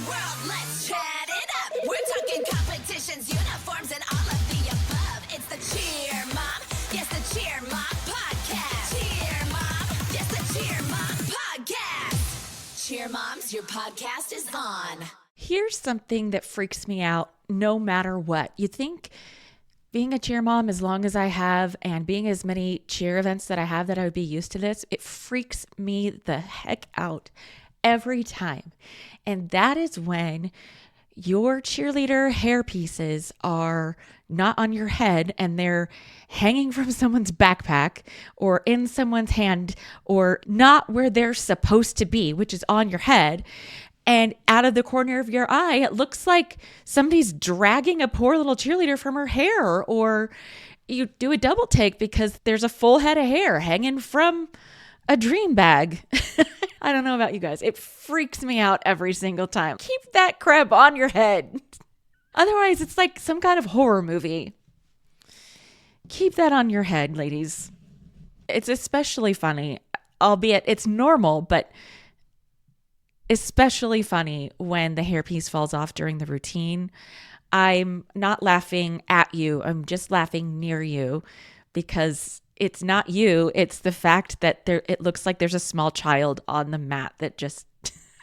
world, let's chat it up. We're talking competitions, uniforms, and all of the above. It's the Cheer Mom, yes, the Cheer Mom podcast. Cheer Mom, yes, the Cheer Mom podcast. Cheer Moms, your podcast is on. Here's something that freaks me out no matter what. You think being a cheer mom as long as I have and being as many cheer events that I have that I would be used to this, it freaks me the heck out every time. And that is when your cheerleader hair pieces are not on your head and they're hanging from someone's backpack or in someone's hand or not where they're supposed to be, which is on your head. And out of the corner of your eye, it looks like somebody's dragging a poor little cheerleader from her hair, or you do a double take because there's a full head of hair hanging from a dream bag. I don't know about you guys. It freaks me out every single time. Keep that crap on your head. Otherwise, it's like some kind of horror movie. Keep that on your head, ladies. It's especially funny, albeit it's normal, but especially funny when the hairpiece falls off during the routine. I'm not laughing at you. I'm just laughing near you because it's not you. It's the fact that it looks like there's a small child on the mat that just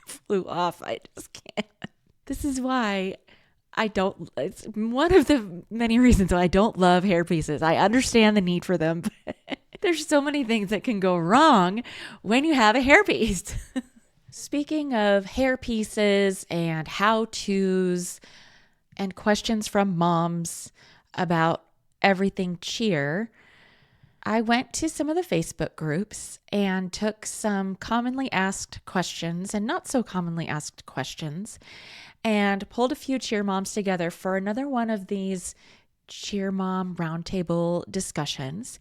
flew off. I just can't. This is why it's one of the many reasons why I don't love hairpieces. I understand the need for them, but there's so many things that can go wrong when you have a hairpiece. Speaking of hair pieces and how-tos and questions from moms about everything cheer, I went to some of the Facebook groups and took some commonly asked questions and not so commonly asked questions and pulled a few cheer moms together for another one of these cheer mom roundtable discussions.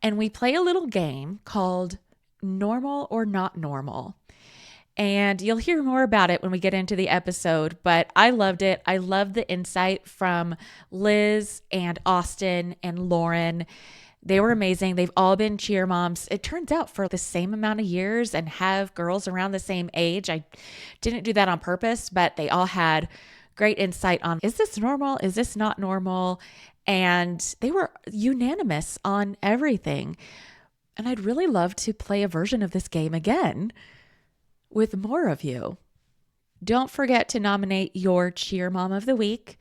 And we play a little game called Normal or Not Normal. And you'll hear more about it when we get into the episode, but I loved it. I loved the insight from Liz and Austin and Lauren. They were amazing. They've all been cheer moms, it turns out, for the same amount of years and have girls around the same age. I didn't do that on purpose, but they all had great insight on, is this normal? Is this not normal? And they were unanimous on everything. And I'd really love to play a version of this game again with more of you. Don't forget to nominate your Cheer Mom of the Week.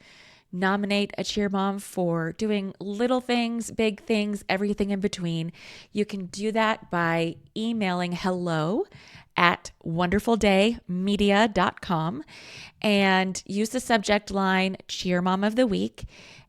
Nominate a cheer mom for doing little things, big things, everything in between. You can do that by emailing hello@wonderfuldaymedia.com and use the subject line Cheer Mom of the Week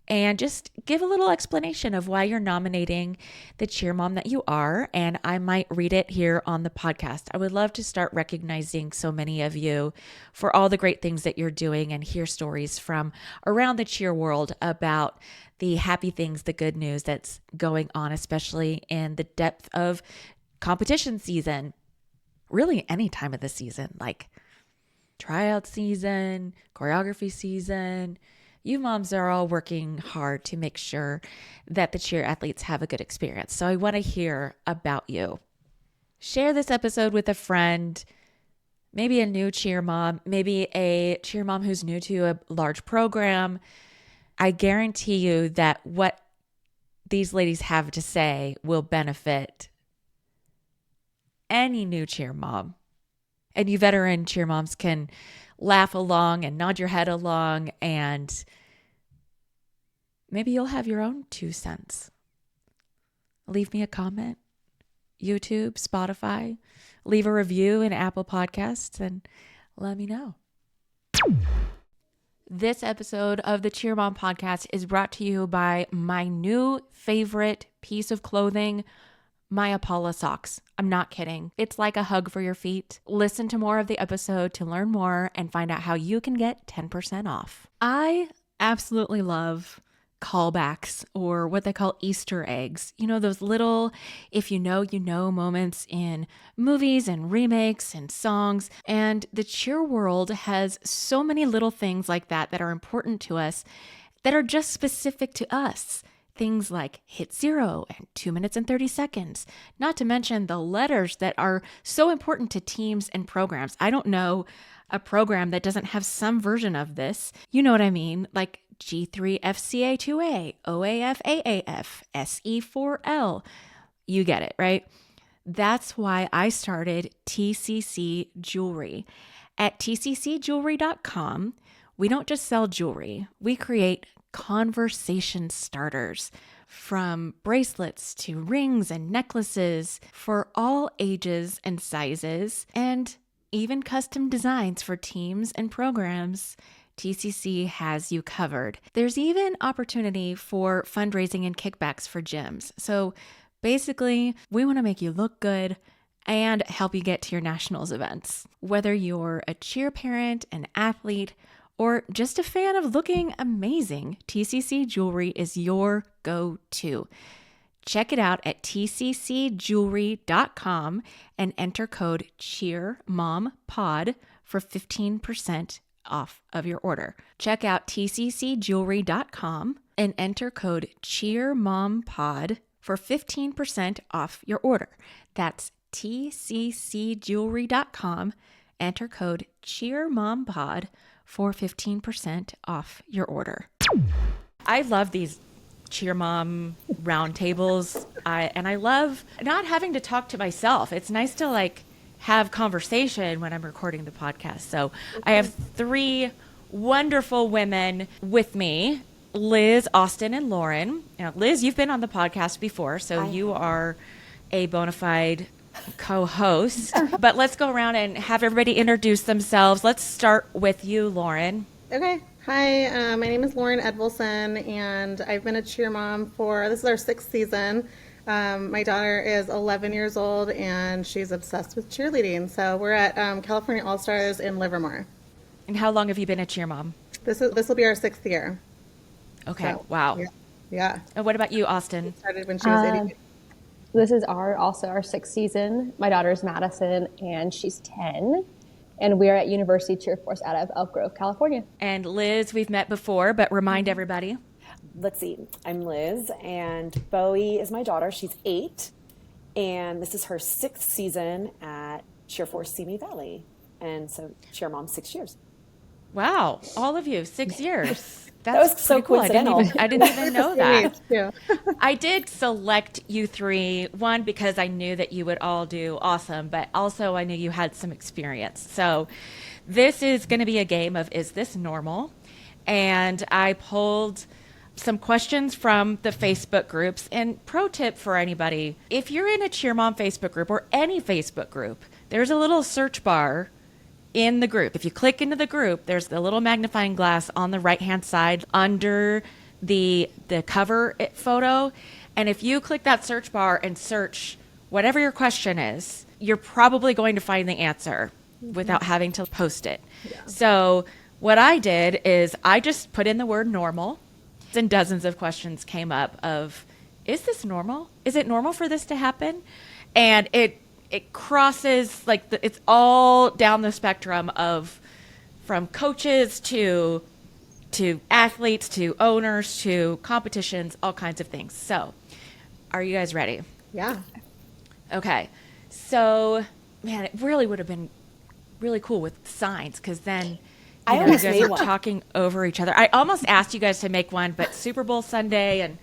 and just give a little explanation of why you're nominating the cheer mom that you are, and I might read it here on the podcast. I would love to start recognizing so many of you for all the great things that you're doing and hear stories from around the cheer world about the happy things, the good news that's going on, especially in the depth of competition season. Really any time of the season, like tryout season, choreography season. You moms are all working hard to make sure that the cheer athletes have a good experience. So I want to hear about you. Share this episode with a friend, maybe a new cheer mom, maybe a cheer mom who's new to a large program. I guarantee you that what these ladies have to say will benefit any new cheer mom. And you veteran cheer moms can laugh along and nod your head along, and maybe you'll have your own 2 cents. Leave me a comment, YouTube, Spotify, leave a review in Apple Podcasts, and let me know. This episode of the Cheer Mom Podcast is brought to you by my new favorite piece of clothing, my Apollo socks. I'm not kidding. It's like a hug for your feet. Listen to more of the episode to learn more and find out how you can get 10% off. I absolutely love callbacks, or what they call Easter eggs. You know, those little, if you know moments in movies and remakes and songs. And the cheer world has so many little things like that that are important to us that are just specific to us. things like hit 0 and 2 minutes and 30 seconds, not to mention the letters that are so important to teams and programs. I don't know a program that doesn't have some version of this. You know what I mean? Like G3FCA2A, OAFAAF, SE4L. You get it, right? That's why I started TCC Jewelry. At tccjewelry.com, we don't just sell jewelry, we create conversation starters, from bracelets to rings and necklaces for all ages and sizes, and even custom designs for teams and programs. TCC has you covered. There's even opportunity for fundraising and kickbacks for gyms. So basically, we want to make you look good and help you get to your nationals events. Whether you're a cheer parent, an athlete, or just a fan of looking amazing, TCC Jewelry is your go-to. Check it out at tccjewelry.com and enter code CheerMomPod for 15% off of your order. Check out tccjewelry.com and enter code CheerMomPod for 15% off your order. That's tccjewelry.com. Enter code CheerMomPod for 15% off your order. I love these Cheer Mom roundtables. I love not having to talk to myself. It's nice to like have conversation when I'm recording the podcast. So I have 3 wonderful women with me, Liz, Austin, and Lauren. Now, Liz, you've been on the podcast before, so you are a bona fide co-host. But let's go around and have everybody introduce themselves. Let's start with you, Lauren. Okay. Hi, my name is Lauren Edvilson, and I've been a cheer mom this is our 6th season. My daughter is 11 years old, and she's obsessed with cheerleading. So we're at California All-Stars in Livermore. And how long have you been a cheer mom? This will be our 6th year. Okay, So, wow. Yeah. And what about you, Austin? Started when she was 80. This is also our 6th season. My daughter's Madison, and she's 10. And we are at University Cheer Force out of Elk Grove, California. And Liz, we've met before, but remind everybody. Let's see. I'm Liz, and Bowie is my daughter. She's 8, and this is her 6th season at Cheer Force Simi Valley. And so Cheer Mom, 6 years. Wow, all of you, 6 years. That was so cool. coincidental. I didn't even know that. Yeah. I did select you 3, one, because I knew that you would all do awesome, but also I knew you had some experience. So this is going to be a game of, is this normal? And I pulled some questions from the Facebook groups. And pro tip for anybody, if you're in a Cheer Mom Facebook group or any Facebook group, there's a little search bar in the group. If you click into the group, there's the little magnifying glass on the right-hand side under the cover photo. And if you click that search bar and search whatever your question is, you're probably going to find the answer without having to post it. Yeah. So what I did is I just put in the word normal, and dozens of questions came up of, is this normal? Is it normal for this to happen? And it crosses, like, it's all down the spectrum of from coaches to athletes to owners to competitions, all kinds of things. So are you guys ready? Yeah. Okay. So, man, it really would have been really cool with signs, because then you guys are talking over each other. I almost asked you guys to make one, but Super Bowl Sunday and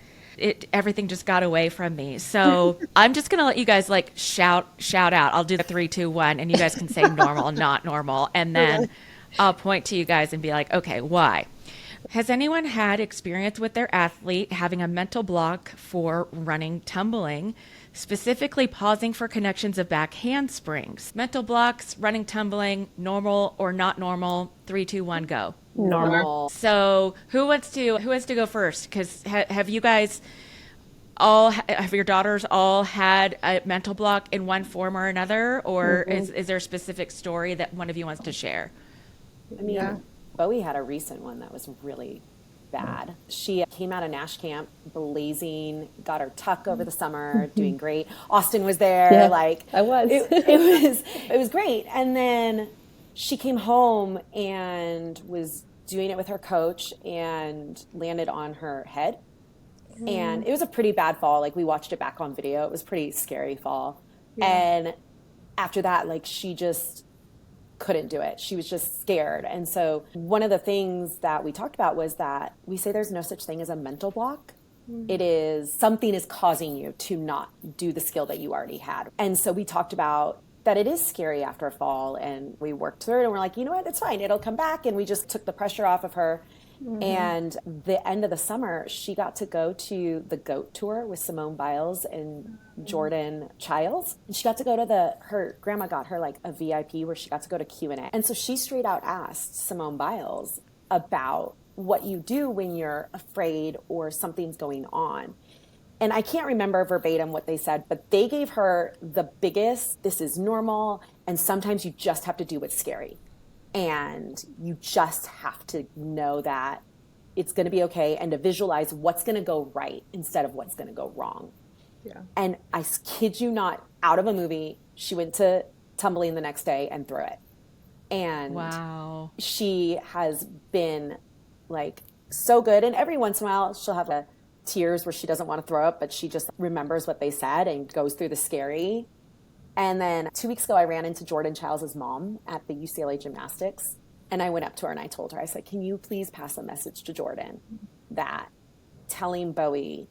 everything just got away from me. So I'm just going to let you guys like shout out. I'll do the 3, 2, 1, and you guys can say normal, not normal. And then I'll point to you guys and be like, okay, why? Has anyone had experience with their athlete having a mental block for running, tumbling, specifically pausing for connections of back handsprings? Mental blocks, running, tumbling, normal or not normal? 3, 2, 1, go. Normal. So who has to go first? Because have you guys have your daughters all had a mental block in one form or another, or is there a specific story that one of you wants to share? I mean, Bowie had a recent one that was really bad. She came out of Nash camp blazing, got her tuck over the summer, doing great. Austin was there. Yeah, like I was. It was great. And then she came home and was doing it with her coach and landed on her head And it was a pretty bad fall. Like we watched it back on video. It was a pretty scary fall. And after that, like she just couldn't do it. She was just scared. And so one of the things that we talked about was that we say there's no such thing as a mental block. It is something is causing you to not do the skill that you already had. And so we talked about that it is scary after a fall, and we worked through it, and we're like, you know what, it's fine. It'll come back. And we just took the pressure off of her. And the end of the summer, she got to go to the GOAT tour with Simone Biles and Jordan Childs. And she got to go to her grandma got her like a VIP where she got to go to Q&A. And so she straight out asked Simone Biles about what you do when you're afraid or something's going on. And I can't remember verbatim what they said, but they gave her the biggest, this is normal, and sometimes you just have to do what's scary. And you just have to know that it's going to be okay and to visualize what's going to go right instead of what's going to go wrong. Yeah. And I kid you not, out of a movie, she went to tumbling the next day and threw it. And wow. She has been like so good. And every once in a while, she'll have tears where she doesn't want to throw up, but she just remembers what they said and goes through the scary. And then 2 weeks ago, I ran into Jordan Childs' mom at the UCLA gymnastics. And I went up to her and I told her, I said, can you please pass a message to Jordan that telling Bowie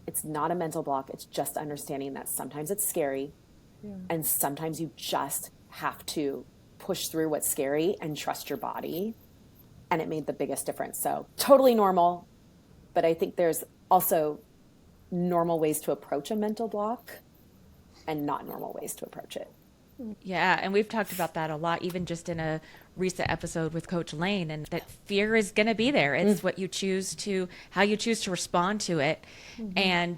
it's not a mental block, it's just understanding that sometimes it's scary and sometimes you just have to push through what's scary and trust your body. And it made the biggest difference. So totally normal. But I think there's also normal ways to approach a mental block and not normal ways to approach it. Yeah, and we've talked about that a lot, even just in a recent episode with Coach Lane, and that fear is going to be there. It's what you choose to, how you choose to respond to it. And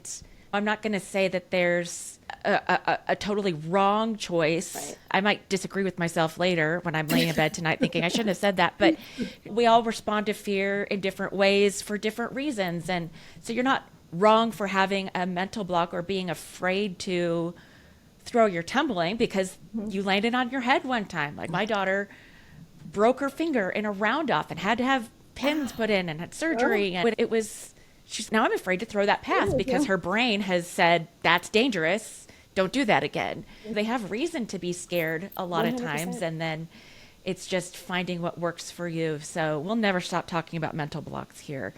I'm not going to say that there's a totally wrong choice. Right. I might disagree with myself later when I'm laying in bed tonight thinking I shouldn't have said that, but we all respond to fear in different ways for different reasons. And so you're not wrong for having a mental block or being afraid to throw your tumbling because you landed on your head one time. Like my daughter broke her finger in a round off and had to have pins put in and had surgery. And it was, now I'm afraid to throw that pass because her brain has said, that's dangerous. Don't do that again. They have reason to be scared a lot 100%. Of times. And then it's just finding what works for you. So we'll never stop talking about mental blocks here.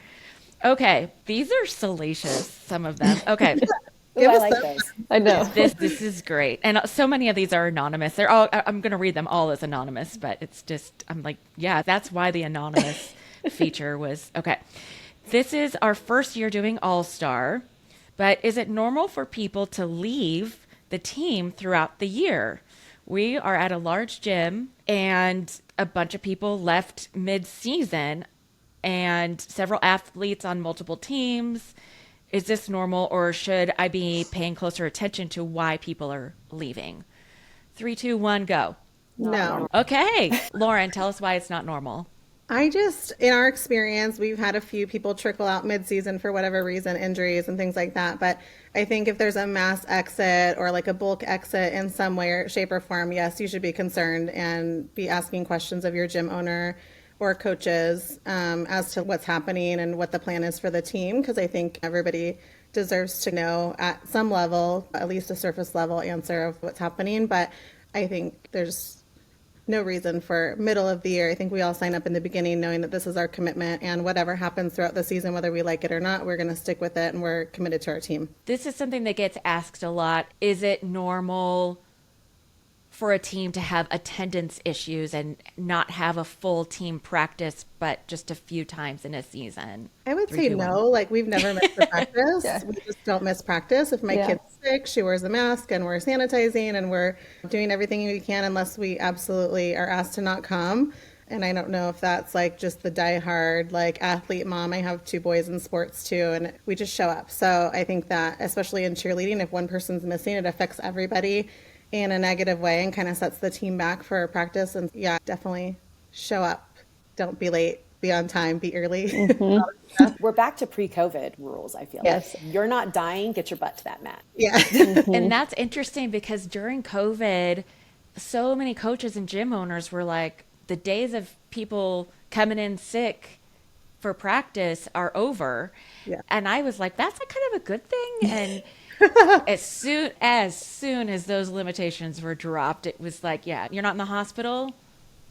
Okay. These are salacious, some of them. Okay. Ooh, I like those. I know. This is great. And so many of these are anonymous. They're all, I'm going to read them all as anonymous, but it's just, I'm like, yeah, that's why the anonymous feature was, okay. This is our first year doing All-Star, but is it normal for people to leave the team throughout the year? We are at a large gym and a bunch of people left mid-season and several athletes on multiple teams. Is this normal, or should I be paying closer attention to why people are leaving? 3, 2, 1, go. No. Okay. Lauren, tell us why it's not normal. In our experience, we've had a few people trickle out mid-season for whatever reason, injuries and things like that. But I think if there's a mass exit or like a bulk exit in some way, shape, or form, yes, you should be concerned and be asking questions of your gym owner or coaches as to what's happening and what the plan is for the team, because I think everybody deserves to know at some level, at least a surface level answer of what's happening. But I think there's no reason for middle of the year. I think we all sign up in the beginning knowing that this is our commitment, and whatever happens throughout the season, whether we like it or not, we're going to stick with it and we're committed to our team. This is something that gets asked a lot. Is it normal for a team to have attendance issues and not have a full team practice, but just a few times in a season? I would say no. Like, we've never missed a practice. We just don't miss practice. If my kid's sick, she wears a mask and we're sanitizing and we're doing everything we can unless we absolutely are asked to not come. And I don't know if that's like just the diehard like athlete mom. I have 2 boys in sports too, and we just show up. So I think that especially in cheerleading, if one person's missing, it affects everybody in a negative way and kind of sets the team back for practice. And yeah, definitely show up. Don't be late. Be on time. Be early. We're back to pre-COVID rules, I feel. Yes. Like. You're not dying, get your butt to that mat. Yeah. And that's interesting because during COVID, so many coaches and gym owners were like, the days of people coming in sick for practice are over. Yeah. And I was like, that's a kind of a good thing. And as soon as those limitations were dropped, it was like, yeah, you're not in the hospital.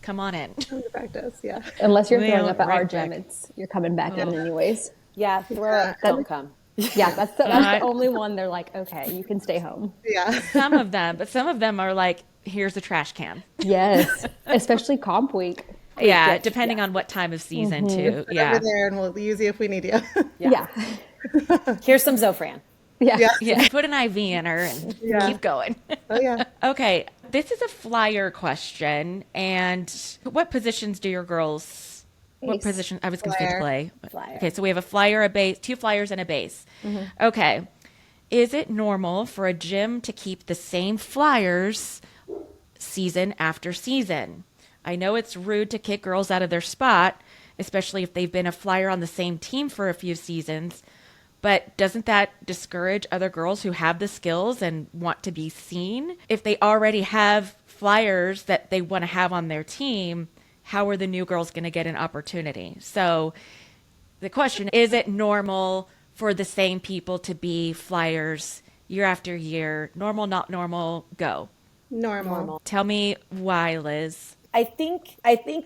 Come on in. Come to practice. Yeah. Unless you're Well, throwing up at our right gym, back. you're coming back in anyways. Yeah, throw up, don't come. Yeah, that's the only one they're like, okay, you can stay home. Yeah. Some of them are like, here's a trash can. Yes, especially comp week. Yeah, depending on what time of season too. Yeah. Over there, and we'll use you if we need you. Yeah. Here's some Zofran. Yeah. Yeah. Yeah. Put an IV in her and keep going. Oh yeah. Okay. This is a flyer question. And what positions do your girls, what Base. position? I was going to say Flyer. play. Flyer. Okay. So we have a flyer, a base, 2 flyers, and a base. Okay. Is it normal for a gym to keep the same flyers season after season? I know it's rude to kick girls out of their spot, especially if they've been a flyer on the same team for a few seasons. But doesn't that discourage other girls who have the skills and want to be seen? If they already have flyers that they want to have on their team, how are the new girls going to get an opportunity? So the question, is it normal for the same people to be flyers year after year? Normal, not normal, go. Normal. Tell me why, Liz. I think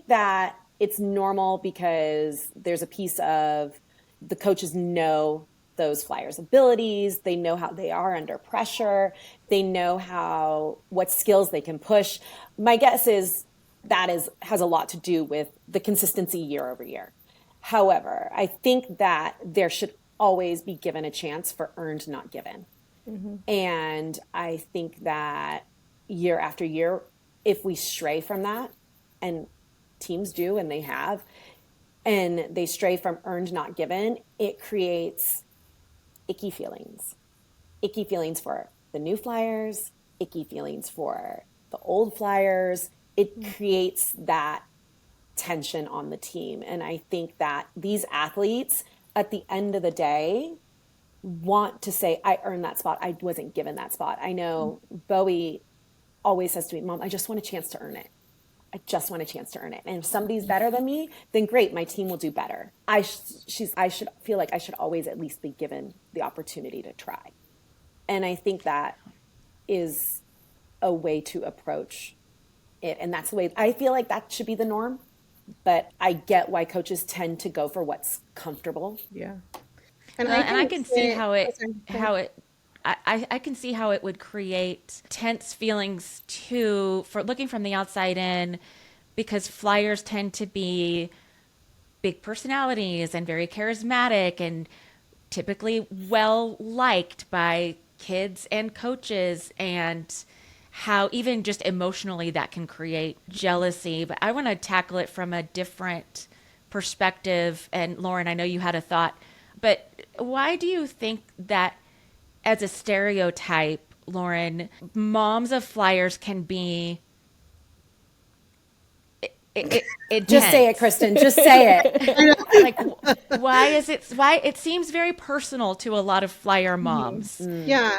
that it's normal because there's a piece of the coaches know those flyers' abilities. They know how they are under pressure. They know what skills they can push. My guess is that has a lot to do with the consistency year over year. However, I think that there should always be given a chance for earned, not given. And I think that year after year, if we stray from that, and teams do, and they have, and they stray from earned, not given, it creates icky feelings for the new flyers, icky feelings for the old flyers. It creates that tension on the team. And I think that these athletes, at the end of the day, want to say, I earned that spot. I wasn't given that spot. I know Bowie always says to me, Mom, I just want a chance to earn it. I just want a chance to earn it. And if somebody's better than me, then great, my team will do better. I should feel like I should always at least be given the opportunity to try. And I think that is a way to approach it. And that's the way, I feel like that should be the norm. But I get why coaches tend to go for what's comfortable. Yeah. And I can see I can see how it would create tense feelings too for looking from the outside in, because flyers tend to be big personalities and very charismatic and typically well liked by kids and coaches, and how even just emotionally that can create jealousy. But I want to tackle it from a different perspective. And Lauren, I know you had a thought, but why do you think that as a stereotype, Lauren, moms of flyers can be Just say it, Kristen. Just say it. like, why it seems very personal to a lot of flyer moms. Yeah.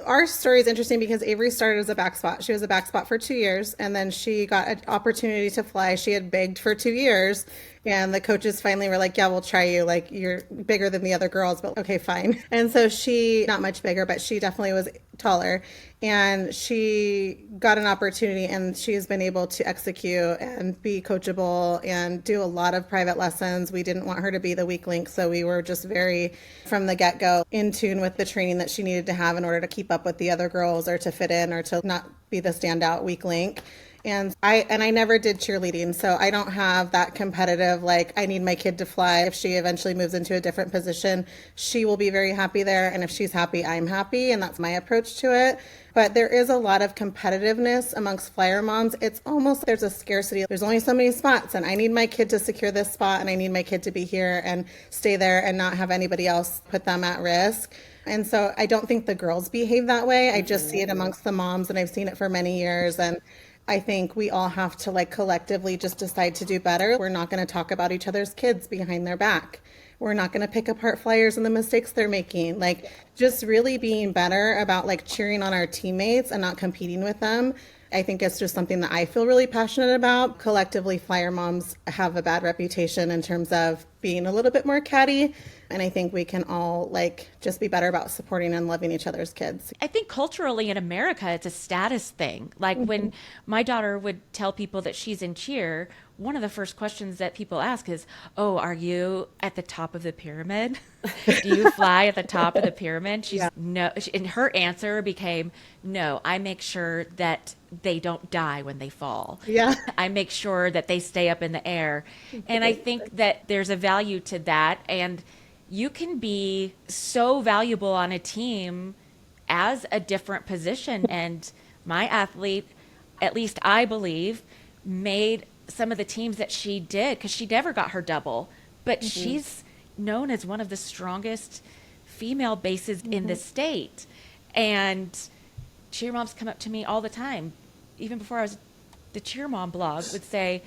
Our story is interesting because Avery started as a back spot. She was a back spot for 2 years, and then she got an opportunity to fly. She had begged for 2 years, and the coaches finally were like, yeah, we'll try you. Like, you're bigger than the other girls, but okay, fine. And so she, not much bigger, but she definitely was taller, and she got an opportunity, and she's been able to execute and be coachable and do a lot of private lessons. We didn't want her to be the weak link, so we were just very, from the get-go, in tune with the training that she needed to have in order to keep up with the other girls or to fit in or to not be the standout weak link. And I never did cheerleading, so I don't have that competitive, like, I need my kid to fly. If she eventually moves into a different position, she will be very happy there. And if she's happy, I'm happy. And that's my approach to it. But there is a lot of competitiveness amongst flyer moms. It's almost, there's a scarcity. There's only so many spots, and I need my kid to secure this spot, and I need my kid to be here and stay there and not have anybody else put them at risk. And so I don't think the girls behave that way. I just see it amongst the moms, and I've seen it for many years. And I think we all have to, like, collectively just decide to do better. We're not going to talk about each other's kids behind their back. We're not going to pick apart flyers and the mistakes they're making. Like, just really being better about like cheering on our teammates and not competing with them. I think it's just something that I feel really passionate about. Collectively, flyer moms have a bad reputation in terms of being a little bit more catty. And I think we can all like just be better about supporting and loving each other's kids. I think culturally in America, it's a status thing. Like when my daughter would tell people that she's in cheer, one of the first questions that people ask is, "Oh, are you at the top of the pyramid? Do you fly at the top of the pyramid?" She's no, and her answer became, "No, I make sure that they don't die when they fall. Yeah. I make sure that they stay up in the air." And I think that there's a value to that, and you can be so valuable on a team as a different position. And my athlete, at least I believe, made some of the teams that she did, because she never got her double, but she's known as one of the strongest female bases in the state. And cheer moms come up to me all the time, even before I was the cheer mom blog, would say,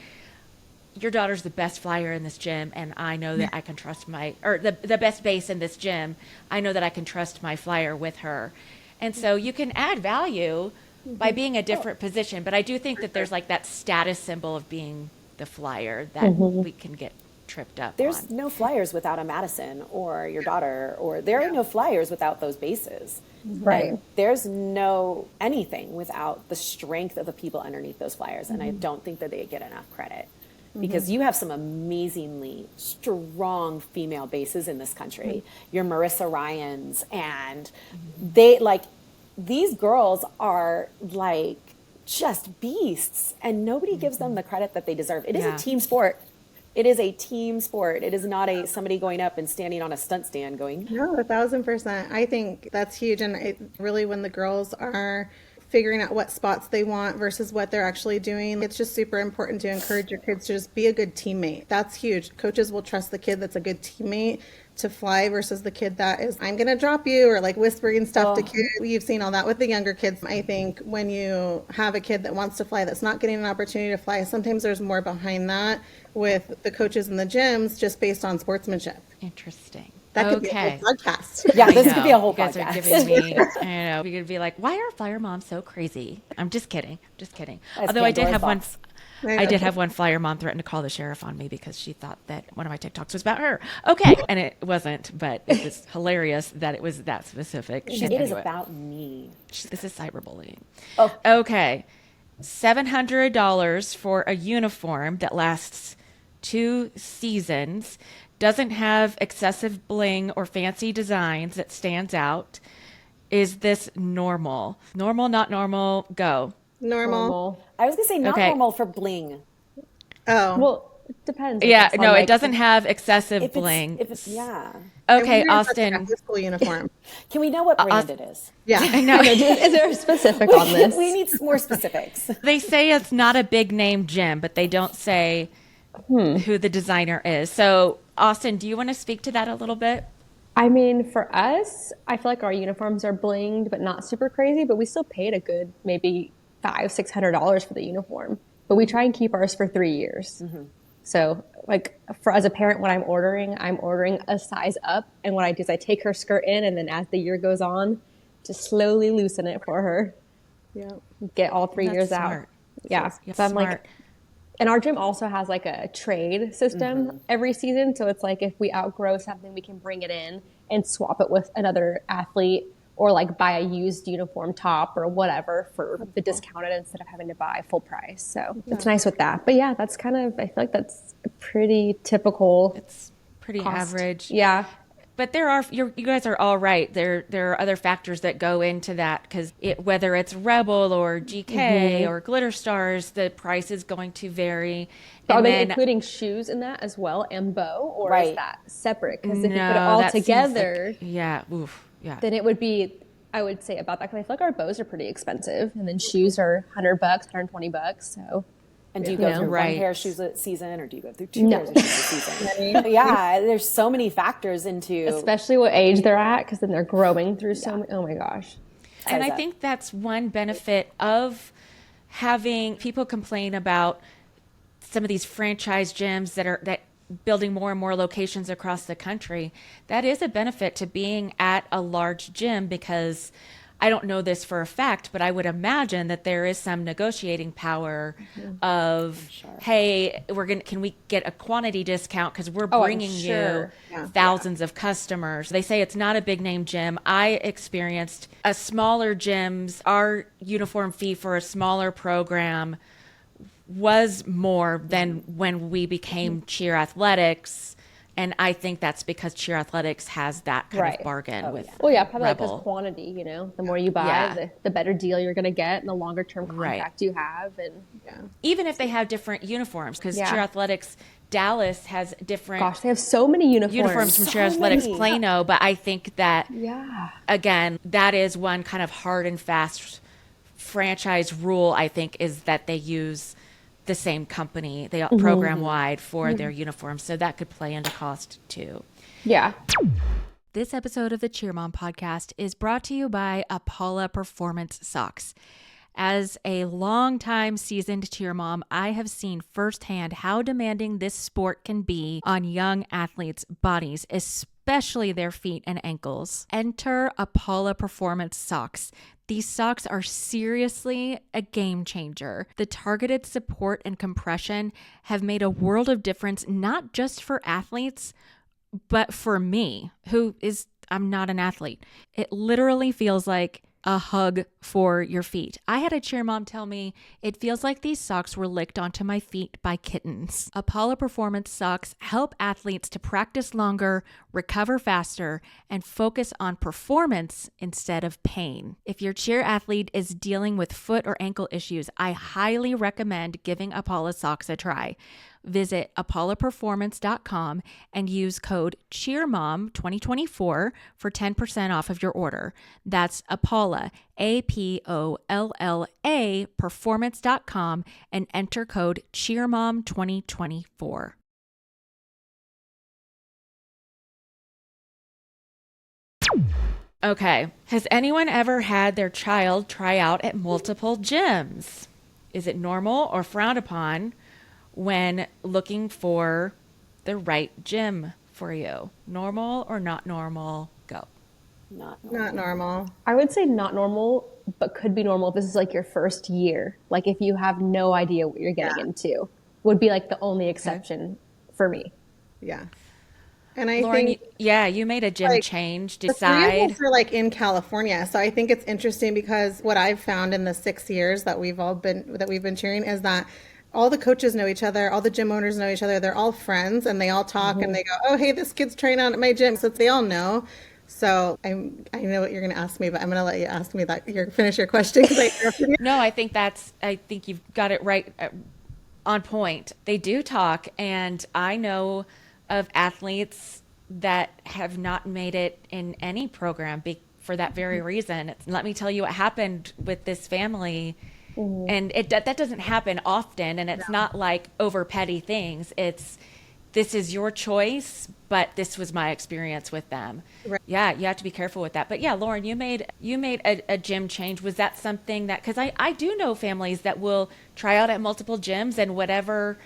"Your daughter's the best flyer in this gym, and I know that I can trust the best base in this gym. I know that I can trust my flyer with her." And so you can add value by being a different position. But I do think that there's like that status symbol of being the flyer that we can get tripped up There's on. no flyers without a Madison or your daughter, or there are no flyers without those bases. Right. And there's no anything without the strength of the people underneath those flyers. And I don't think that they get enough credit, because you have some amazingly strong female bases in this country. Your Marissa Ryans, and they like, these girls are like just beasts, and nobody gives them the credit that they deserve. It is a team sport. It is a team sport. It is not somebody going up and standing on a stunt stand going. No, 1,000%. I think that's huge. And it really, when the girls are figuring out what spots they want versus what they're actually doing, it's just super important to encourage your kids to just be a good teammate. That's huge. Coaches will trust the kid that's a good teammate to fly versus the kid that is, "I'm going to drop you," or like whispering stuff to kids. You've seen all that with the younger kids. I think when you have a kid that wants to fly that's not getting an opportunity to fly, sometimes there's more behind that with the coaches in the gyms just based on sportsmanship. Interesting. That could be a whole podcast. Yeah, this I could be a know. whole You guys podcast. are giving me, I know, we could be like, "Why are flyer moms so crazy?" I'm just kidding. Just kidding. That's Although I did Pandora's have one. box. I did have one flyer mom threaten to call the sheriff on me because she thought that one of my TikToks was about her. Okay. And it wasn't, but it was hilarious that it was that specific. It is about me. This is cyberbullying. Oh. Okay. $700 for a uniform that lasts 2 seasons, doesn't have excessive bling or fancy designs that stands out. Is this normal? Normal, not normal, go. Normal. I was going to say not Okay. normal for bling. Oh. Well, it depends. Yeah, It's on, no, it like, doesn't have excessive If bling. it's, yeah. Okay, I wonder if that's Austin. like a high school uniform. Can we know what brand it is? Yeah. No, Is there a specific on this? We need more specifics. they say it's not a big name gym, but they don't say who the designer is. So, Austin, do you want to speak to that a little bit? I mean, for us, I feel like our uniforms are blinged, but not super crazy. But we still paid a good maybe $500-600 for the uniform. But we try and keep ours for 3 years. So, like, for as a parent, when I'm ordering a size up, and what I do is I take her skirt in, and then as the year goes on, just slowly loosen it for her. Yeah. Get all 3 That's years smart. out. Yeah. That's So I'm like, smart. and our gym also has like a trade system every season. So it's like if we outgrow something, we can bring it in and swap it with another athlete, or like buy a used uniform top or whatever for the discounted instead of having to buy full price. So it's nice with that. But yeah, that's kind of, I feel like that's a pretty typical It's pretty cost. average. Yeah. But there are, you guys are all right. There are other factors that go into that, because whether it's Rebel or GK or Glitter Stars, the price is going to vary. So are And they then- including shoes in that as well and bow, or Right. is that separate? Because if you put it No, all that seems together, like- yeah, oof, yeah. then it would be, I would say about that, because I feel like our bows are pretty expensive, and then shoes are $100, $120. So And do you go Yeah. through Right. one pair of shoes a season, or do you go through 2 No. pairs of shoes a season? But yeah, there's so many factors into. especially what age they're at, because then they're growing through so many. Oh my gosh. And I that? think that's one benefit of having people complain about some of these franchise gyms that building more and more locations across the country, that is a benefit to being at a large gym, because I don't know this for a fact, but I would imagine that there is some negotiating power of, hey, can we get a quantity discount because we're bringing you thousands of customers. They say it's not a big name gym. I experienced a smaller gyms. Our uniform fee for a smaller program was more than when we became Cheer Athletics. And I think that's because Cheer Athletics has that kind of bargain with probably like Rebel. because quantity, the more you buy, the better deal you're going to get, and the longer term contract you have. And even if they have different uniforms, because Cheer Athletics Dallas has different. Gosh, they have so many uniforms. From Cheer Athletics Plano, but I think that again, that is one kind of hard and fast franchise rule. I think is that they use the same company, they program wide for their uniforms, so that could play into cost too. Yeah. This episode of the Cheer Mom podcast is brought to you by Apollo Performance Socks. As a longtime seasoned cheer mom, I have seen firsthand how demanding this sport can be on young athletes' bodies, especially their feet and ankles. Enter Apollo Performance Socks. These socks are seriously a game changer. The targeted support and compression have made a world of difference, not just for athletes, but for me, I'm not an athlete. It literally feels like a hug for your feet. I had a cheer mom tell me it feels like these socks were licked onto my feet by kittens. Apollo Performance Socks help athletes to practice longer, recover faster, and focus on performance instead of pain. If your cheer athlete is dealing with foot or ankle issues, I highly recommend giving Apollo socks a try. Visit apolloperformance.com and use code CHEERMOM2024 for 10% off of your order. That's Apollo, APOLLA, performance.com, and enter code CHEERMOM2024. Okay, has anyone ever had their child try out at multiple gyms? Is it normal or frowned upon when looking for the right gym for you? Normal or not normal? Go. Not normal. I would say not normal, but could be normal if this is like your first year. Like if you have no idea what you're getting into, would be like the only exception for me. Yeah. And I Lauren, think, you made a gym change. the three of us are like in California, so I think it's interesting because what I've found in the 6 years that we've been cheering is that all the coaches know each other, all the gym owners know each other. They're all friends, and they all talk and they go, "Oh, hey, this kid's training out at my gym," so they all know. So I know what you're going to ask me, but I'm going to let you ask me that. Finish your question because I interrupted you. No, I think you've got it right on point. They do talk, and I know of athletes that have not made it in any program for that very reason. Let me tell you what happened with this family. And that doesn't happen often, and it's not like over petty things. This is your choice, but this was my experience with them. Right. Yeah, you have to be careful with that. But yeah, Lauren, you made a gym change. Was that something that, because I do know families that will try out at multiple gyms, and whatever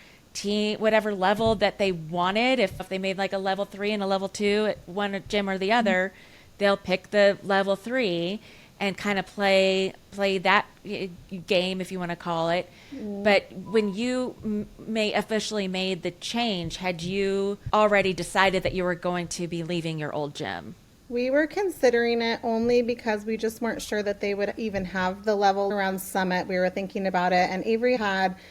level that they wanted, if they made like a level 3 and a level 2 at one gym or the other, they'll pick the level 3 and kind of play that game, if you want to call it. But when you officially made the change, had you already decided that you were going to be leaving your old gym? We were considering it only because we just weren't sure that they would even have the level around Summit. We were thinking about it, and Avery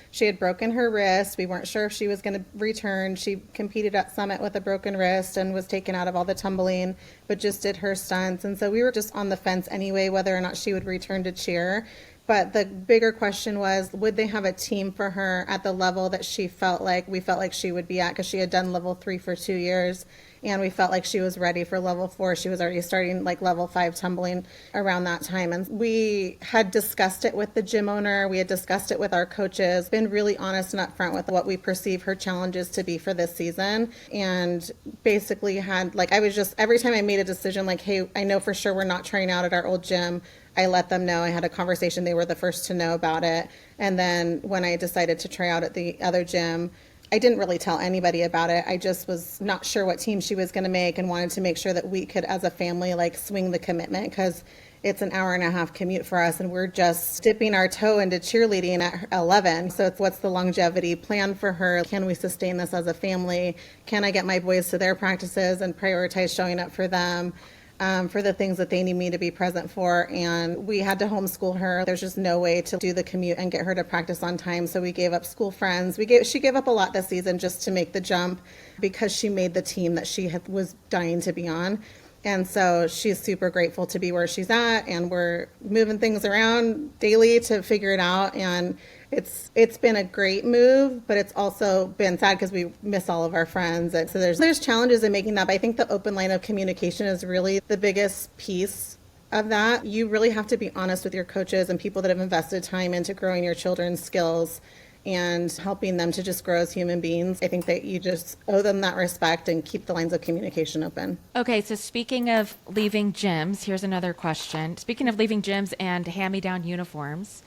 she had broken her wrist. We weren't sure if she was going to return. She competed at Summit with a broken wrist and was taken out of all the tumbling, but just did her stunts. And so we were just on the fence anyway, whether or not she would return to cheer. But the bigger question was, would they have a team for her at the level that we felt like she would be at, because she had done level 3 for 2 years. And we felt like she was ready for level 4. She was already starting like level 5 tumbling around that time. And we had discussed it with the gym owner. We had discussed it with our coaches, been really honest and upfront with what we perceive her challenges to be for this season. And basically had every time I made a decision, like, hey, I know for sure we're not trying out at our old gym, I let them know. I had a conversation. They were the first to know about it. And then when I decided to try out at the other gym, I didn't really tell anybody about it. I just was not sure what team she was going to make and wanted to make sure that we could, as a family, like swing the commitment, because it's an hour and a half commute for us and we're just dipping our toe into cheerleading at 11. So it's what's the longevity plan for her? Can we sustain this as a family? Can I get my boys to their practices and prioritize showing up for them? For the things that they need me to be present for. And we had to homeschool her. There's just no way to do the commute and get her to practice on time. So we gave up school friends. She gave up a lot this season just to make the jump because she made the team that she was dying to be on. And so she's super grateful to be where she's at, and we're moving things around daily to figure it out. And it's been a great move, but it's also been sad because we miss all of our friends. And so there's challenges in making that. But I think the open line of communication is really the biggest piece of that. You really have to be honest with your coaches and people that have invested time into growing your children's skills and helping them to just grow as human beings. I think that you just owe them that respect and keep the lines of communication open. Okay, so speaking of leaving gyms, here's another question. Speaking of leaving gyms and hand-me-down uniforms,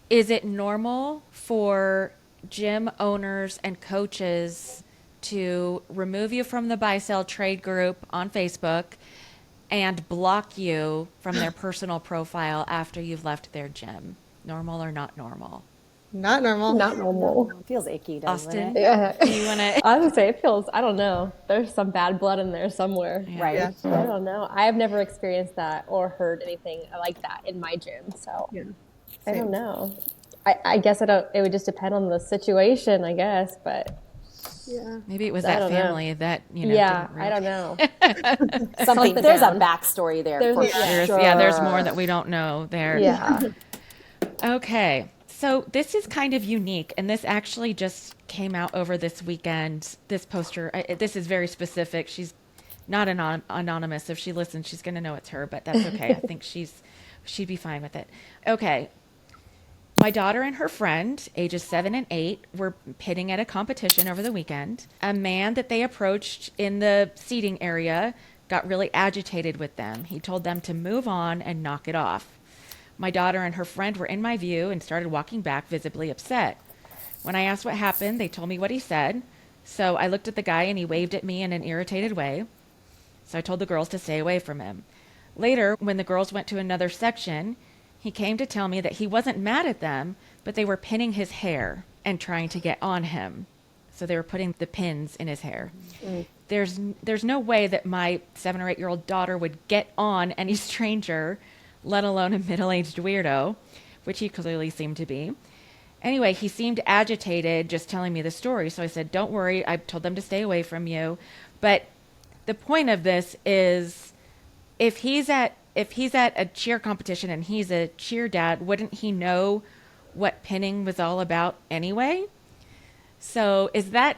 is it normal for gym owners and coaches to remove you from the buy-sell trade group on Facebook and block you from their personal profile after you've left their gym? Normal or not normal? Not normal. Not normal. It feels icky, doesn't Austin, it? Yeah. you want to? I would say it feels, I don't know. There's some bad blood in there somewhere. Right. Yeah. I don't know. I have never experienced that or heard anything like that in my gym. So I don't know. I guess it would just depend on the situation, I guess. But Yeah. Maybe it was I that don't know. family that, yeah, didn't I don't know. Something. the There's a down. backstory there There's for a- yeah. sure. there's more that we don't know there. Yeah. Okay. So this is kind of unique, and this actually just came out over this weekend. This poster, this is very specific. She's not anonymous. If she listens, she's going to know it's her, but that's okay. I think she'd be fine with it. Okay. My daughter and her friend, ages 7 and 8, were pitting at a competition over the weekend. A man that they approached in the seating area got really agitated with them. He told them to move on and knock it off. My daughter and her friend were in my view and started walking back, visibly upset. When I asked what happened, they told me what he said. So I looked at the guy and he waved at me in an irritated way. So I told the girls to stay away from him. Later, when the girls went to another section, he came to tell me that he wasn't mad at them, but they were pinning his hair and trying to get on him. So they were putting the pins in his hair. There's no way that my 7 or 8-year-old daughter would get on any stranger, let alone a middle-aged weirdo, which he clearly seemed to be. Anyway, he seemed agitated just telling me the story. So I said, don't worry. I told them to stay away from you. But the point of this is if he's at a cheer competition and he's a cheer dad, wouldn't he know what pinning was all about anyway? So is that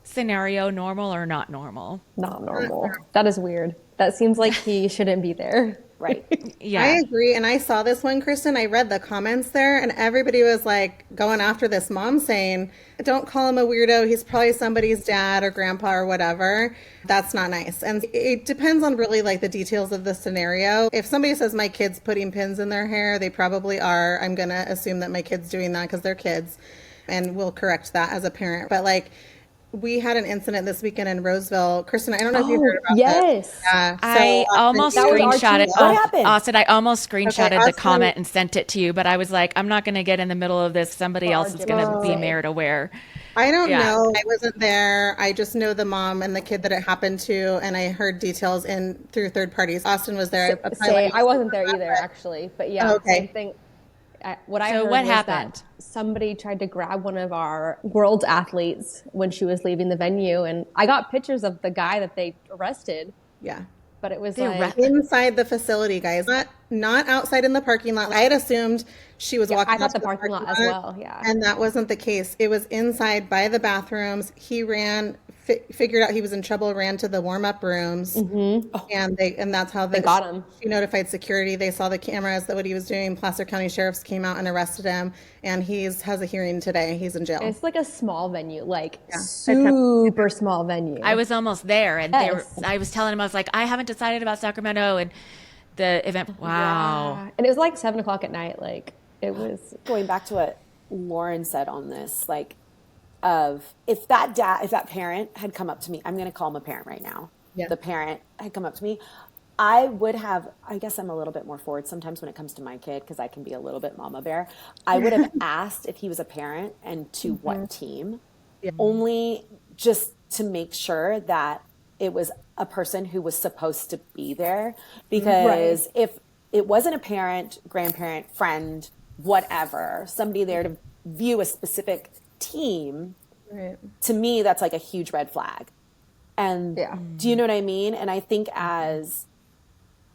scenario normal or not normal? Not normal. That is weird. That seems like he shouldn't be there. Right. Yeah. I agree. And I saw this one, Kristen. I read the comments there, and everybody was like going after this mom saying, don't call him a weirdo. He's probably somebody's dad or grandpa or whatever. That's not nice. And it depends on really like the details of the scenario. If somebody says my kid's putting pins in their hair, they probably are. I'm going to assume that my kid's doing that because they're kids, and we'll correct that as a parent. But like, we had an incident this weekend in Roseville. Kristen, I don't know if you heard about yes. this. Yeah. I almost That was our screenshotted. tweet. What happened? Austin, I almost screenshotted the Austin- comment and sent it to you, but I was like, I'm not going to get in the middle of this. Somebody else is going to be made aware. I don't Yeah. know. I wasn't there. I just know the mom and the kid that it happened to, and I heard details through third parties. Austin was there. I wasn't there either, actually. But yeah, Okay. same thing. What I So heard what was happened? that somebody tried to grab one of our world athletes when she was leaving the venue, and I got pictures of the guy that they arrested. Yeah. But it was They like Inside the facility, guys. Not outside in the parking lot. I had assumed she was walking I thought out to the parking lot as well. Yeah, And that wasn't the case. It was inside by the bathrooms. He ran, figured out he was in trouble, ran to the warm-up rooms. And that's how they got him. She notified security. They saw the cameras that what he was doing. Placer County Sheriffs came out and arrested him. And has a hearing today. He's in jail. It's like a small venue, like super small venue. I was almost there, and Yes. I was telling him, I was like, I haven't decided about Sacramento and the event. Wow. Yeah. And it was like 7:00 at night. Like it was. Going back to what Lauren said on this, like of if that parent had come up to me, I'm going to call him a parent right now. Yeah. The parent had come up to me, I would have, I guess I'm a little bit more forward sometimes when it comes to my kid because I can be a little bit mama bear. I would have asked if he was a parent and to what team, only just to make sure that it was a person who was supposed to be there. Because if it wasn't a parent, grandparent, friend, whatever, somebody there to view a specific team, to me, that's like a huge red flag. And do you know what I mean? And I think as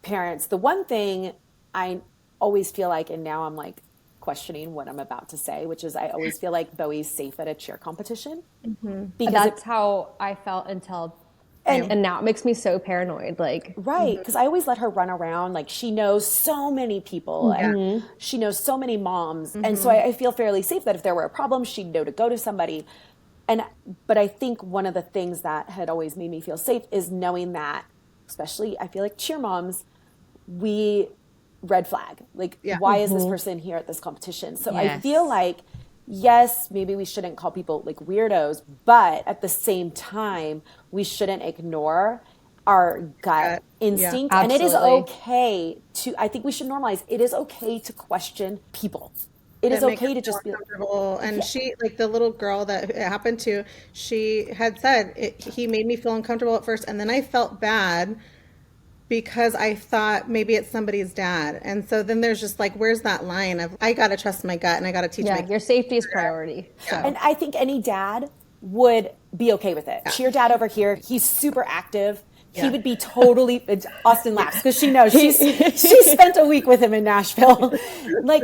parents, the one thing I always feel like, and now I'm like questioning what I'm about to say, which is I always feel like Bowie's safe at a cheer competition. Because that's how I felt until, and now it makes me so paranoid. Like, because I always let her run around. Like she knows so many people and she knows so many moms. And so I feel fairly safe that if there were a problem, she'd know to go to somebody. But I think one of the things that had always made me feel safe is knowing that, especially I feel like cheer moms, we red flag. Like, why is this person here at this competition? So I feel like, yes, maybe we shouldn't call people like weirdos, but at the same time, we shouldn't ignore our gut instinct. And it is okay to, I think we should normalize, it is okay to question people. It is okay to just be comfortable. And she, like the little girl that it happened to, she had said, he made me feel uncomfortable at first. And then I felt bad because I thought maybe it's somebody's dad. And so then there's just like, where's that line of, I got to trust my gut and I got to teach my your safety is priority. So. And I think any dad would be okay with it. Cheer dad over here, he's super active. He would be totally, Austin laughs because she knows she spent a week with him in Nashville. Like,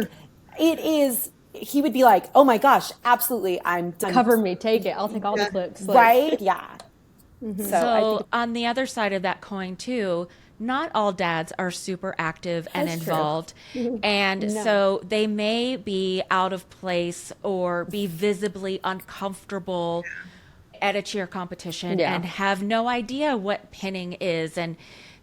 it is, he would be like, oh my gosh, absolutely. I'm cover me, take it. I'll take all the clips. Like, right? Yeah. So on the other side of that coin too, not all dads are super active and involved. And so they may be out of place or be visibly uncomfortable at a cheer competition and have no idea what pinning is. And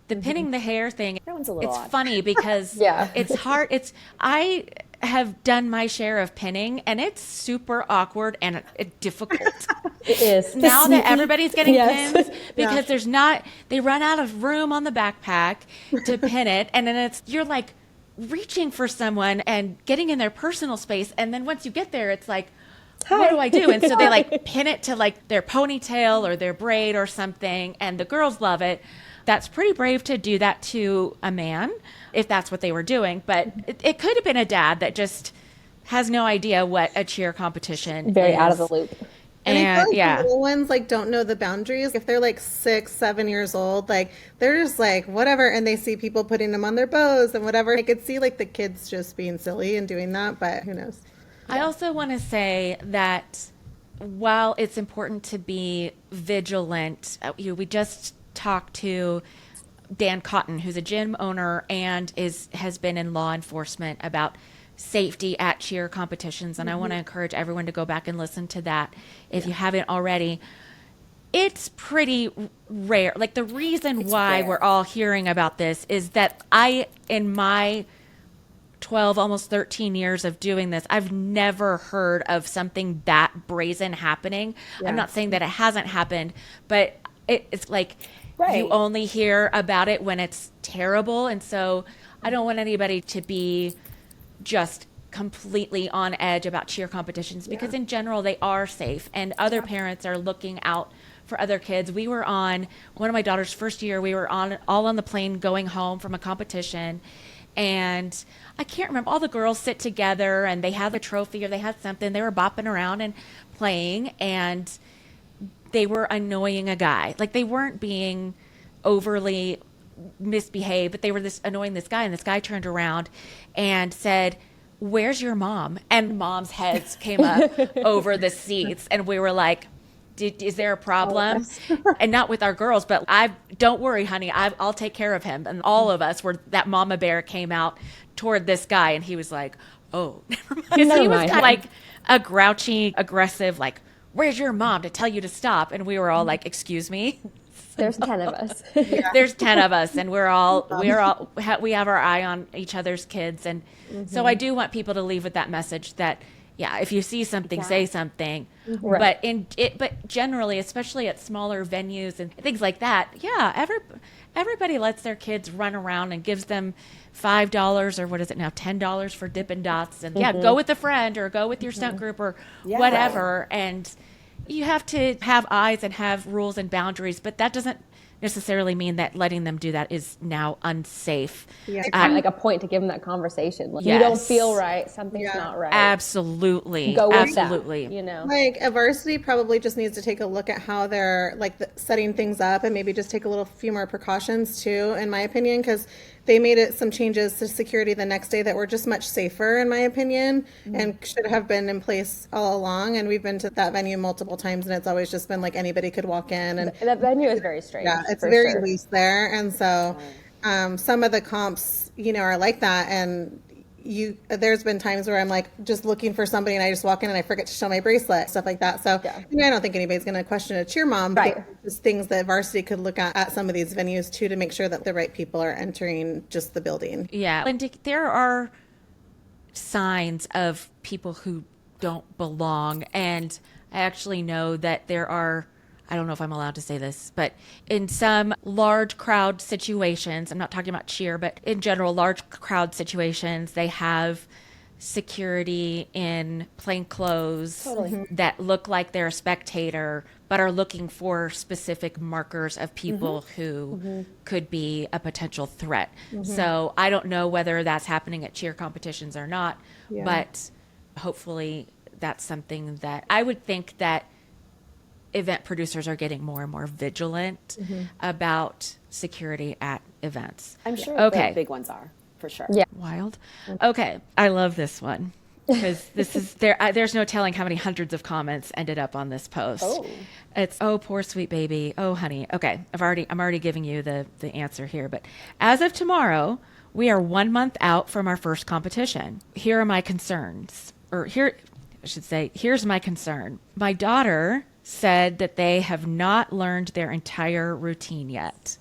the pinning the hair thing, it's odd. funny because it's hard. I have done my share of pinning and it's super awkward and difficult. It is. Now that everybody's getting pins because there's not, they run out of room on the backpack to pin it. And then you're like reaching for someone and getting in their personal space. And then once you get there, it's like, what do I do? And so they like pin it to like their ponytail or their braid or something. And the girls love it. That's pretty brave to do that to a man if that's what they were doing. But it could have been a dad that just has no idea what a cheer competition Very is. out of the loop. And I feel like the little ones like don't know the boundaries. If they're like 6, 7 years old, like they're just like whatever, and they see people putting them on their bows and whatever. I could see like the kids just being silly and doing that, but who knows? I also want to say that while it's important to be vigilant, we just talked to Dan Cotton, who's a gym owner and has been in law enforcement about safety at cheer competitions. And I want to encourage everyone to go back and listen to that if you haven't already. It's pretty rare. Like the reason why we're all hearing about this is that in my 12, almost 13 years of doing this, I've never heard of something that brazen happening. I'm not saying that it hasn't happened, but it's like you only hear about it when it's terrible. And so I don't want anybody to be just completely on edge about cheer competitions because in general they are safe and other parents are looking out for other kids. We were on one of my daughter's first year, we were all on the plane going home from a competition, and I can't remember, all the girls sit together and they have a trophy or they had something, they were bopping around and playing, and they were annoying a guy. Like they weren't being overly misbehaved, but they were annoying this guy, and this guy turned around and said, "Where's your mom?" And mom's heads came up over the seats, and we were like, is there a problem? And not with our girls, but don't worry, honey, I'll take care of him. And all of us that mama bear came out toward this guy, and he was like, oh, never mind. Because he was kind of like a grouchy, aggressive, like, where's your mom to tell you to stop? And we were all like, excuse me? There's 10 of us. There's 10 of us, and we have our eye on each other's kids. And so I do want people to leave with that message that yeah, if you see something, say something. Right. But generally, especially at smaller venues and things like that, yeah, everybody lets their kids run around and gives them $5 or what is it now, $10 for Dippin' Dots, and yeah, go with a friend or go with your stunt group or whatever. And you have to have eyes and have rules and boundaries, but that doesn't necessarily mean that letting them do that is now unsafe. Yeah. Kind of like a point to give them that conversation. Like, you don't Yes. feel right. Something's Yeah. not right. Absolutely. Go with Absolutely. that, you know? Like a varsity probably just needs to take a look at how they're like setting things up and maybe just take a few more precautions too, in my opinion, because they made some changes to security the next day that were just much safer, in my opinion, and should have been in place all along. And we've been to that venue multiple times, and it's always just been like anybody could walk in, and That venue is very strange. yeah, it's for very sure. loose there. And so some of the comps, are like that. And there's been times where I'm like just looking for somebody and I just walk in and I forget to show my bracelet, stuff like that. So I don't think anybody's going to question a cheer mom, but Right. just things that varsity could look at some of these venues too, to make sure that the right people are entering just the building. Yeah. And there are signs of people who don't belong. And I actually know that there are, I don't know if I'm allowed to say this, but in some large crowd situations, I'm not talking about cheer, but in general, large crowd situations, they have security in plain clothes that look like they're a spectator, but are looking for specific markers of people who could be a potential threat. So I don't know whether that's happening at cheer competitions or not, but hopefully that's something that I would think that event producers are getting more and more vigilant about security at events. I'm sure Okay. the big ones are, for sure. Yeah. Wild. Okay. I love this one because this is there's no telling how many hundreds of comments ended up on this post. Oh. It's, oh, poor sweet baby. Oh, honey. Okay. I'm already giving you the answer here, but as of tomorrow, we are 1 month out from our first competition. Here are my concerns, here's my concern. My daughter said that they have not learned their entire routine yet.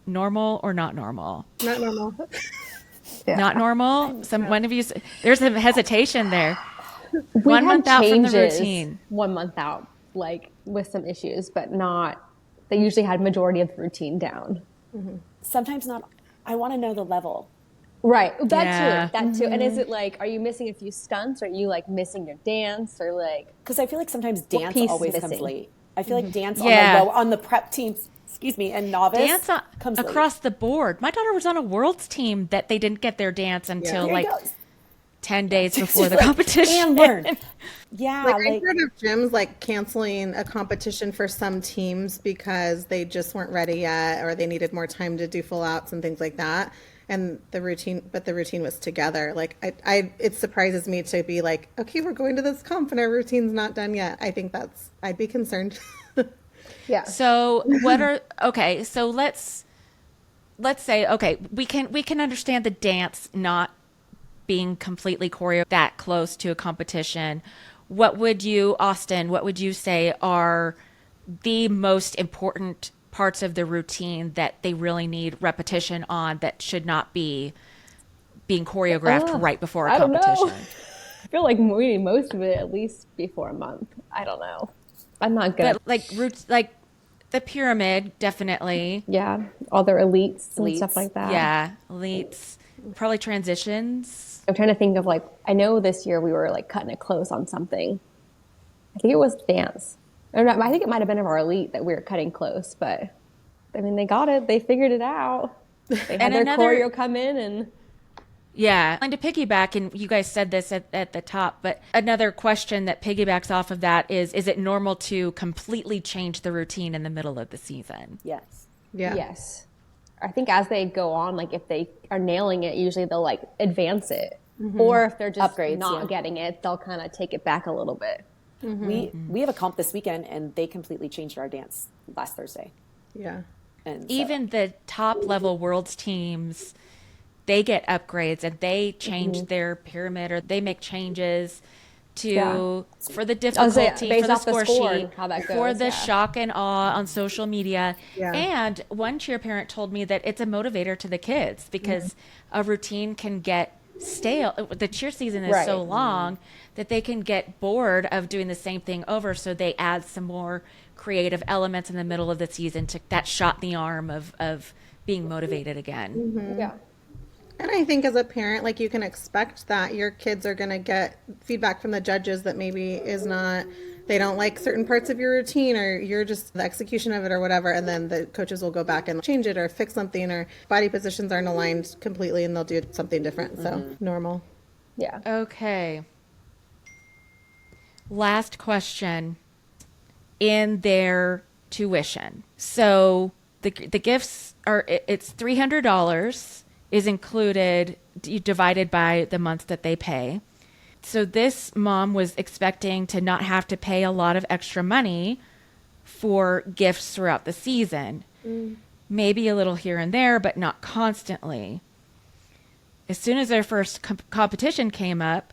Normal or not normal? Not normal. Not normal? One of you, there's some hesitation there. We 1 had month out from the changes routine. 1 month out, like with some issues, but not, they usually had majority of the routine down. Sometimes not. I want to know the level. Right. Yeah. That too. And is it like, are you missing a few stunts? Or are you like missing your dance or like? Because I feel like sometimes dance piece is always comes missing? late. I feel like dance Yeah. on the prep teams, and novice Dance comes late. across the board. My daughter was on a world's team that they didn't get their dance until There you like go. 10 days before the competition. And learn. Yeah, Like I've heard of gyms like canceling a competition for some teams because they just weren't ready yet, or they needed more time to do full outs and things like that. And the routine was together. Like it surprises me to be like, okay, we're going to this comp and our routine's not done yet. I think I'd be concerned. Yeah. So so let's say, okay, we can understand the dance not being completely choreographed that close to a competition. What would you say are the most important parts of the routine that they really need repetition on, that should not be being choreographed right before a I don't know. competition? I feel like we need most of it at least before a month. I don't know. I'm not good. But like the pyramid, definitely. Yeah. All their elites and stuff like that. Yeah, elites. Probably transitions. I'm trying to think of like, I know this year we were like cutting it close on something. I think it was dance. I think it might have been of our elite that we were cutting close, but I mean, they got it. They figured it out. They had And their another- choreo come in and Yeah. And to piggyback, and you guys said this at the top, but another question that piggybacks off of that is it normal to completely change the routine in the middle of the season? yes. Yeah. yes. I think as they go on, like if they are nailing it, usually they'll like advance it. Or if they're just Upgrades, not yeah. getting it, they'll kind of take it back a little bit. We have a comp this weekend, and they completely changed our dance last Thursday. Yeah. And so- Even the top level world's teams, they get upgrades and they change their pyramid, or they make changes to for the difficulty, based for the off the score score sheet, and how that for goes, the yeah. shock and awe on social media. Yeah. And one cheer parent told me that it's a motivator to the kids because a routine can get stale. The cheer season is so long that they can get bored of doing the same thing over. So they add some more creative elements in the middle of the season to that shot in the arm of being motivated again. Yeah. And I think as a parent, like you can expect that your kids are going to get feedback from the judges that maybe is not, they don't like certain parts of your routine or you're just the execution of it or whatever. And then the coaches will go back and change it or fix something or body positions aren't aligned completely and they'll do something different. So normal. Yeah. Okay. Last question. In their tuition. So the gifts are, it's $300 is included, divided by the month that they pay. So this mom was expecting to not have to pay a lot of extra money for gifts throughout the season. Maybe a little here and there, but not constantly. As soon as their first competition came up,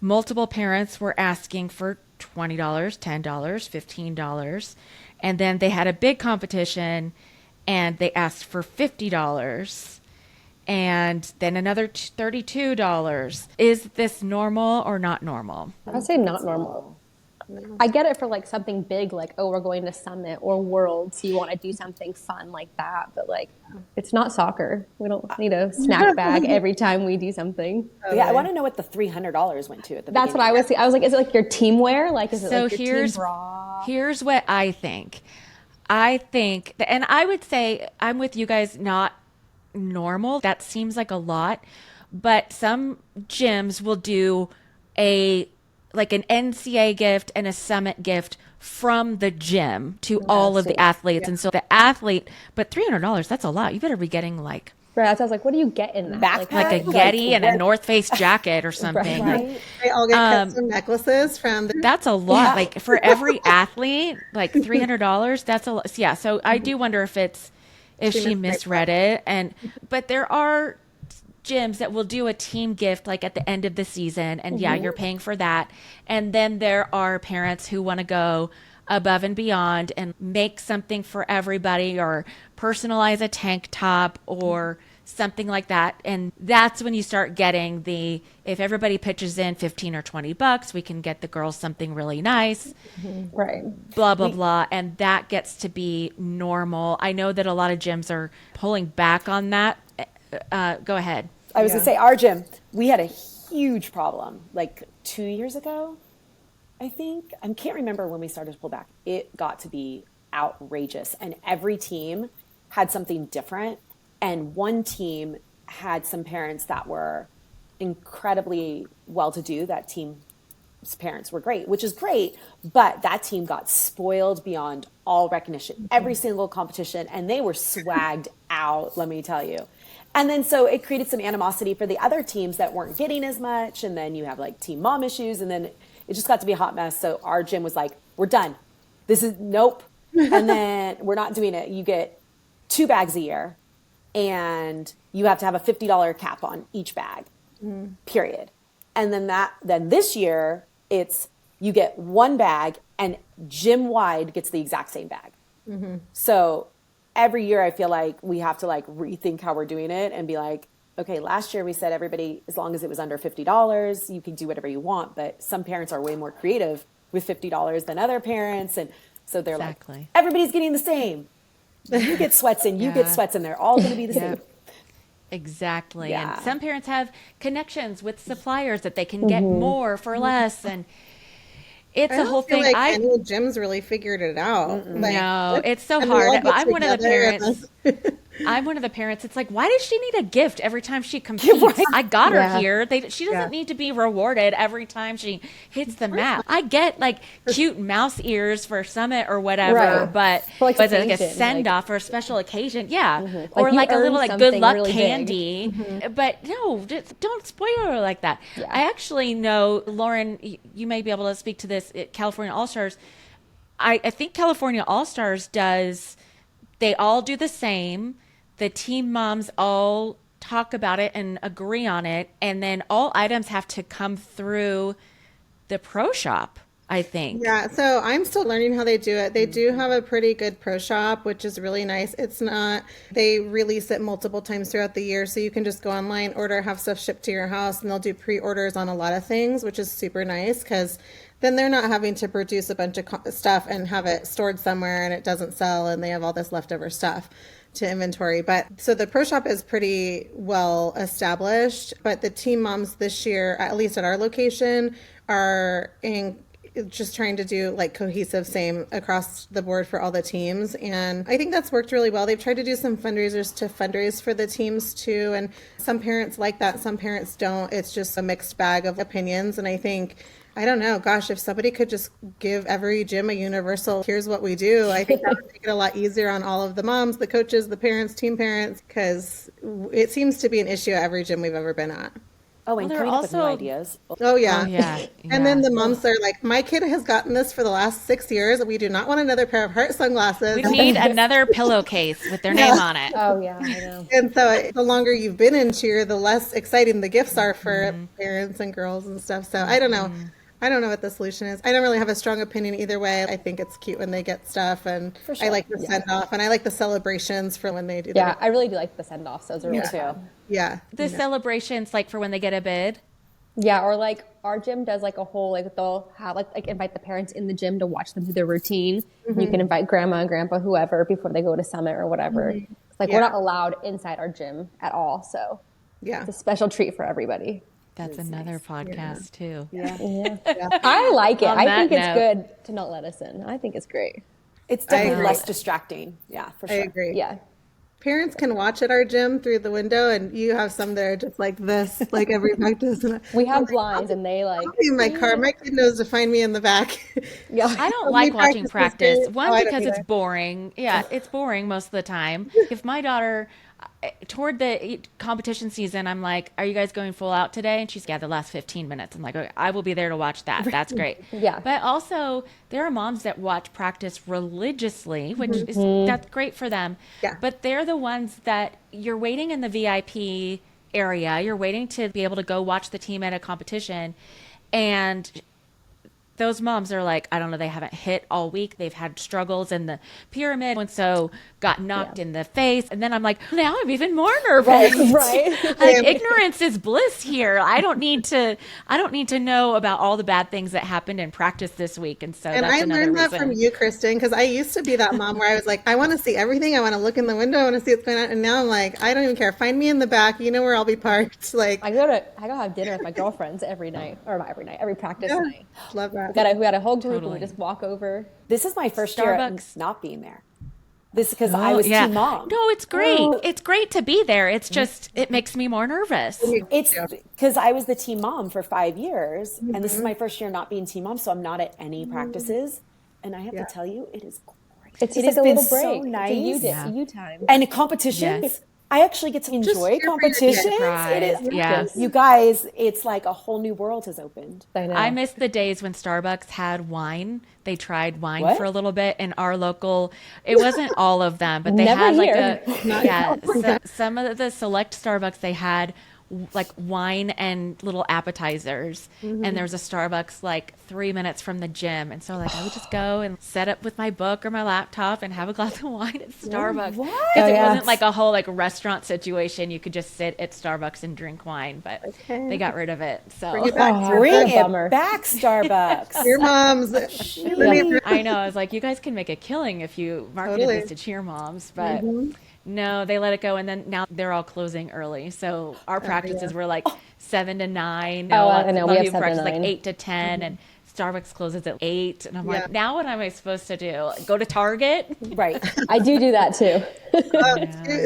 multiple parents were asking for $20, $10, $15. And then they had a big competition and they asked for $50. And then another $32. Is this normal or not normal? I would say not normal. I get it for like something big, like, oh, we're going to Summit or World, so you want to do something fun like that. But like, it's not soccer. We don't need a snack bag every time we do something. Yeah, I want to know what the $300 went to at the That's what beginning. I was thinking. I was like, is it like your team wear? Like, is it So like your here's team bra? here's what I think. I think, and I would say I'm with you guys, not normal. That seems like a lot, but some gyms will do like an NCA gift and a Summit gift from the gym to all of the athletes. And so the athlete, but $300, that's a lot. You better be getting like Right. So I was like, what do you get in that? Backpack? a Yeti and a North Face jacket or something. Right? They all get custom necklaces from the That's a lot. Like for every athlete, like $300. That's a lot. Yeah. So I do wonder if she misread it. But there are gyms that will do a team gift like at the end of the season, and you're paying for that. And then there are parents who want to go above and beyond and make something for everybody or personalize a tank top or something like that. And that's when you start getting if everybody pitches in 15 or $20, we can get the girls something really nice. Right. Blah, blah, blah. And that gets to be normal. I know that a lot of gyms are pulling back on that. Go ahead. I was going to say, our gym, we had a huge problem like 2 years ago, I think. I can't remember when we started to pull back. It got to be outrageous. And every team had something different. And one team had some parents that were incredibly well-to-do. That team's parents were great, which is great. But that team got spoiled beyond all recognition. Every single competition. And they were swagged out, let me tell you. And then so it created some animosity for the other teams that weren't getting as much. And then you have like team mom issues. And then it just got to be a hot mess. So our gym was like, we're done. This is nope. And then we're not doing it. You get 2 bags a year and you have to have a $50 cap on each bag, period. And then this year it's, you get 1 bag and gym wide gets the exact same bag. So every year I feel like we have to like rethink how we're doing it and be like, okay, last year we said everybody, as long as it was under $50, you can do whatever you want. But some parents are way more creative with $50 than other parents. And so they're like, everybody's getting the same. You get sweats in, you get sweats in. They're all going to be the same. Exactly. Yeah. And some parents have connections with suppliers that they can get more for less. And it's I a don't whole feel thing. like any gyms really figured it out. Like, No, it's so and we all hard. get I'm one of the together and parents. I'm one of the parents. It's like, why does she need a gift every time she competes? I got her here. She doesn't need to be rewarded every time she hits the mat. I get like cute mouse ears for Summit or whatever, but For, like, was it like a occasion, send off or a special occasion? Yeah, or Like, like you a little earned like good something luck really big. candy. But no, just don't spoil her like that. I actually know, Lauren, you may be able to speak to this at California All Stars. I think California All Stars does. They all do the same. The team moms all talk about it and agree on it. And then all items have to come through the pro shop. I think. Yeah, so I'm still learning how they do it. They do have a pretty good pro shop, which is really nice. It's not, they release it multiple times throughout the year, so you can just go online, order, have stuff shipped to your house, and they'll do pre-orders on a lot of things, which is super nice because then they're not having to produce a bunch of stuff and have it stored somewhere and it doesn't sell and they have all this leftover stuff to inventory. But so the pro shop is pretty well established, but the team moms this year, at least at our location, are in just trying to do like cohesive same across the board for all the teams. And I think that's worked really well. They've tried to do some fundraisers to fundraise for the teams too. And some parents like that, some parents don't. It's just a mixed bag of opinions. And I think, I don't know, gosh, if somebody could just give every gym a universal, here's what we do, I think that would make it a lot easier on all of the moms, the coaches, the parents, team parents, because it seems to be an issue at every gym we've ever been at. Oh, and Well, coming they're up with new also- ideas. Oh, yeah. Oh, yeah. And then the moms are like, my kid has gotten this for the last 6 years. We do not want another pair of heart sunglasses. We need another pillowcase with their name on it. Oh yeah, I know. And so the longer you've been in cheer, the less exciting the gifts are for parents and girls and stuff. So I don't know. I don't know what the solution is. I don't really have a strong opinion either way. I think it's cute when they get stuff, and I like the send off, and I like the celebrations for when they do Yeah, that. I really do like the send offs. Those are really Me too. fun. Yeah. The celebrations, like for when they get a bid. Yeah, or like our gym does like a whole like they'll have like invite the parents in the gym to watch them do their routine. You can invite grandma and grandpa, whoever, before they go to summit or whatever. It's like we're not allowed inside our gym at all, so Yeah. it's a special treat for everybody. That's another podcast too. Yeah. I like it. On I that think it's note- good to not let us in. I think it's great. It's definitely agree. less distracting. Yeah, for I sure. agree. Yeah. Parents can watch at our gym through the window, and you have some there just like this, like every practice. And We have blinds and they like I'll be in my car. My kid knows to find me in the back. yeah. I don't How like many watching practices practice. do- One, Oh, I don't because it's either. boring. Yeah, it's boring most of the time. If my daughter, toward the competition season, I'm like, are you guys going full out today? And she's, yeah, the last 15 minutes. I'm like, okay, I will be there to watch that. That's great. Yeah. But also, there are moms that watch practice religiously, which is, that's great for them. Yeah. But they're the ones that you're waiting in the VIP area. You're waiting to be able to go watch the team at a competition. And those moms are like, I don't know, they haven't hit all week. They've had struggles in the pyramid and so got knocked in the face. And then I'm like, now I'm even more nervous. Right. Like ignorance is bliss here. I don't need to know about all the bad things that happened in practice this week. And so And that's I another learned that reason. from you, Kristen, because I used to be that mom where I was like, I want to see everything. I want to look in the window. I want to see what's going on. And now I'm like, I don't even care. Find me in the back. You know where I'll be parked. Like, I go have dinner with my girlfriends every night, or not every night, every practice night. love that. We got a whole group and Totally. we just walk over. This is my first year Starbucks. not being there. This is because I was team mom. No, it's great. It's great to be there. It's just, it makes me more nervous. It's because I was the team mom for 5 years, and this is my first year not being team mom, so I'm not at any practices. And I have to tell you, it is great. It's It just has like a been little break. so It's a nice. you time. And competitions, Yes. I actually get to enjoy cheer for your kid. competitions. It is, Yes. you guys, it's like a whole new world has opened. I know. I miss the days when Starbucks had wine. They tried wine What? for a little bit in our local. It wasn't all of them, but they Never had like here. some of the select Starbucks they had like wine and little appetizers. And there was a Starbucks like 3 minutes from the gym, and so like I would just go and set up with my book or my laptop and have a glass of wine at Starbucks. What? Because Oh, it yeah. wasn't like a whole like restaurant situation. You could just sit at Starbucks and drink wine, but they got rid of it. So Bring it back. Oh, Bring what a it bummer. back, Starbucks. Your mom's. I know. I was like, you guys can make a killing if you marketed Totally. this to cheer moms, but no, they let it go, and then now they're all closing early. So our practices were like 7 to 9. Oh, I know. We have 7 to practice like 9. 8 to 10, and Starbucks closes at 8. And I'm like, now what am I supposed to do? Go to Target? Right. I do that too.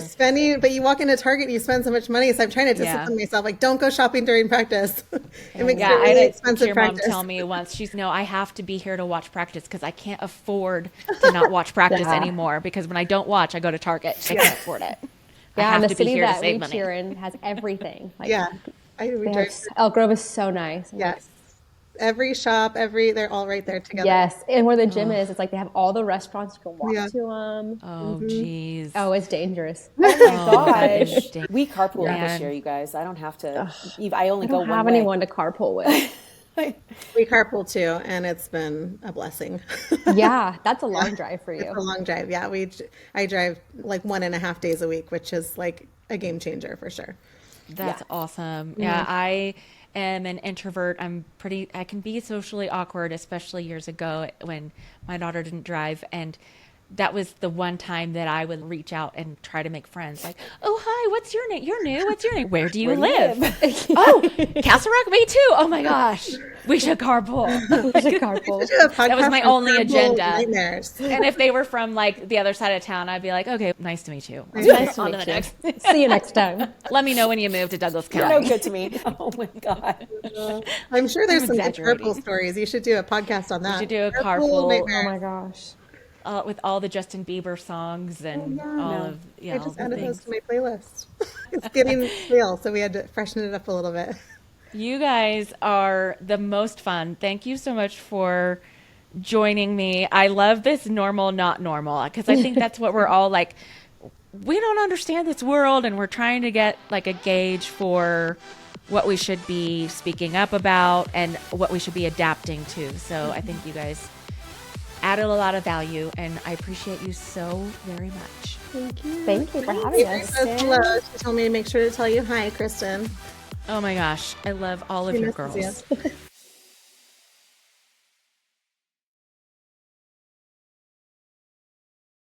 Spending, but you walk into Target and you spend so much money. So I'm trying to discipline myself. Like, don't go shopping during practice. It makes Yeah, it I really had a expensive cheer mom practice. tell me once. She's no, I have to be here to watch practice because I can't afford to not watch practice Yeah. anymore. Because when I don't watch, I go to Target. I can't afford it. I Yeah, have and the to be city here to that save we money. cheer in has everything. Like, Yeah. We they drive. have, Elk Grove is so nice. Yes. Every shop, they're all right there together. Yes, and where the gym is, it's like they have all the restaurants. You can walk Yeah. to them. Oh, geez. Oh, it's dangerous. Oh my gosh. gosh. We carpool Man. this year, you guys. I don't have to. I only I go don't one have way. anyone to carpool with. We carpool too, and it's been a blessing. Yeah, that's a long drive for It's you. a long drive. Yeah, I drive like 1.5 days a week, which is like a game changer for sure. That's Yeah. awesome. Yeah, I am an introvert. I can be socially awkward, especially years ago when my daughter didn't drive. And that was the one time that I would reach out and try to make friends. Like, oh, hi, what's your name? You're new. What's your name? Where do you Where do you live? live? Oh, Castle Rock, me too. Oh my gosh, we should carpool. There's a carpool. Do a That was podcast my on only carpool agenda. Nightmares. And if they were from like the other side of town, I'd be like, okay, nice to meet you. Nice to On to meet the you. next. See you next time. Let me know when you move to Douglas You're County. no good to me. Oh my God. I'm sure there's some good exaggerating. carpool stories. You should do a podcast on that. should do a carpool. nightmares. Oh my gosh. With all the Justin Bieber songs and all of I all just the added things. those to my playlist. It's getting stale, so we had to freshen it up a little bit. You guys are the most fun. Thank you so much for joining me. I love this normal, not normal, because I think that's what we're all like. We don't understand this world, and we're trying to get like a gauge for what we should be speaking up about and what we should be adapting to. So I think you guys added a lot of value, and I appreciate you so very much. Thank you for having Mary us. says hello. She told me to make sure to tell you hi, Kristen. Oh my gosh, I love all of She your misses girls. you.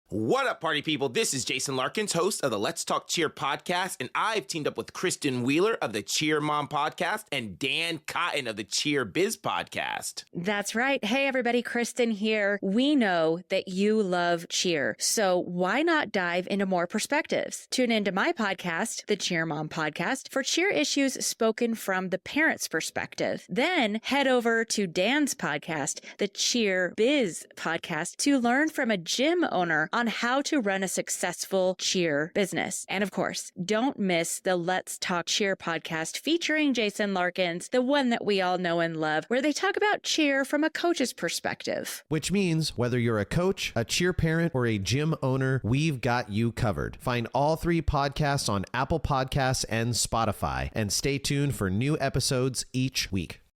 What up, party people? This is Jason Larkins, host of the Let's Talk Cheer podcast, and I've teamed up with Kristen Wheeler of the Cheer Mom podcast and Dan Cotton of the Cheer Biz podcast. That's right. Hey, everybody, Kristen here. We know that you love cheer, so why not dive into more perspectives? Tune into my podcast, the Cheer Mom podcast, for cheer issues spoken from the parent's perspective. Then head over to Dan's podcast, the Cheer Biz podcast, to learn from a gym owner on how to run a successful cheer business. And of course, don't miss the Let's Talk Cheer podcast featuring Jason Larkins, the one that we all know and love, where they talk about cheer from a coach's perspective. Which means whether you're a coach, a cheer parent, or a gym owner, we've got you covered. Find all 3 podcasts on Apple Podcasts and Spotify, and stay tuned for new episodes each week.